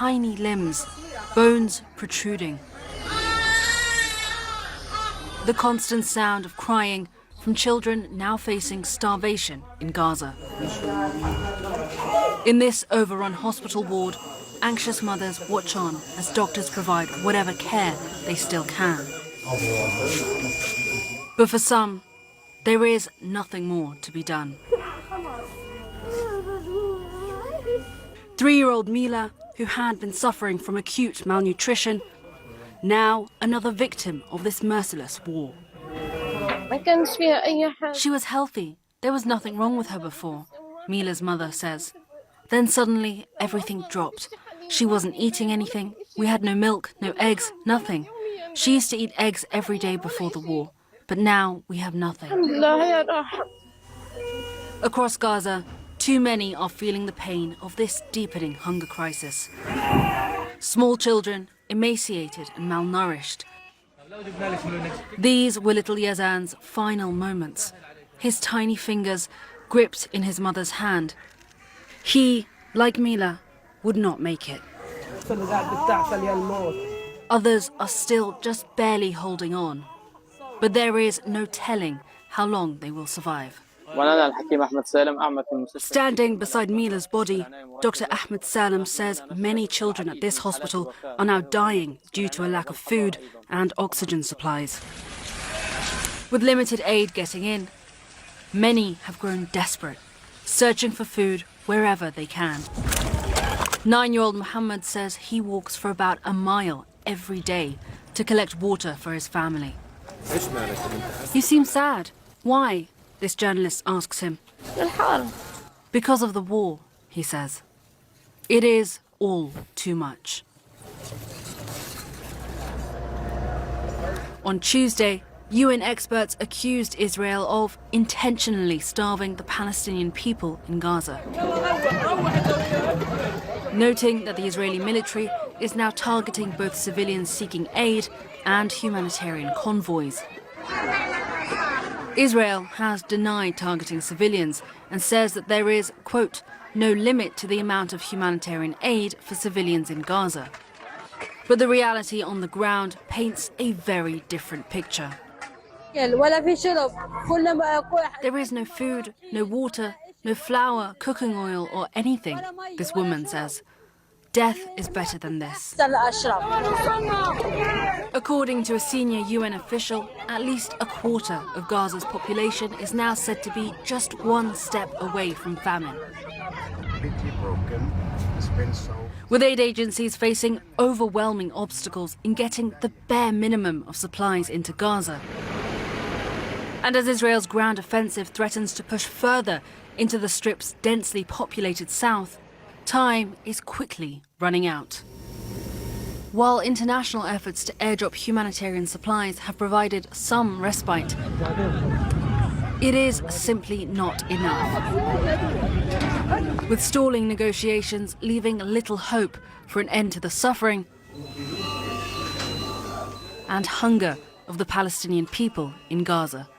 tiny limbs, bones protruding. The constant sound of crying from children now facing starvation in Gaza. In this overrun hospital ward, anxious mothers watch on as doctors provide whatever care they still can. But for some, there is nothing more to be done. 3-year-old Mila, who had been suffering from acute malnutrition, now another victim of this merciless war. She was healthy. There was nothing wrong with her before, Mila's mother says. Then suddenly everything dropped. She wasn't eating anything. We had no milk, no eggs, nothing. She used to eat eggs every day before the war, but now we have nothing. Across Gaza, too many are feeling the pain of this deepening hunger crisis. Small children, emaciated and malnourished. These were little Yazan's final moments, his tiny fingers gripped in his mother's hand. He, like Mila, would not make it. Others are still just barely holding on, but there is no telling how long they will survive. Standing beside Mila's body, Dr. Ahmed Salem says many children at this hospital are now dying due to a lack of food and oxygen supplies. With limited aid getting in, many have grown desperate, searching for food wherever they can. 9-year-old Muhammad says he walks for about a mile every day to collect water for his family. You seem sad. Why? This journalist asks him. Because of the war, he says. It is all too much. On Tuesday, UN experts accused Israel of intentionally starving the Palestinian people in Gaza, noting that the Israeli military is now targeting both civilians seeking aid and humanitarian convoys. Israel has denied targeting civilians and says that there is, quote, no limit to the amount of humanitarian aid for civilians in Gaza. But the reality on the ground paints a very different picture. There is no food, no water, no flour, cooking oil or anything, this woman says. Death is better than this. According to a senior UN official, at least a quarter of Gaza's population is now said to be just one step away from famine. With aid agencies facing overwhelming obstacles in getting the bare minimum of supplies into Gaza. And as Israel's ground offensive threatens to push further into the Strip's densely populated south, time is quickly running out. While international efforts to airdrop humanitarian supplies have provided some respite, it is simply not enough. With stalling negotiations leaving little hope for an end to the suffering and hunger of the Palestinian people in Gaza.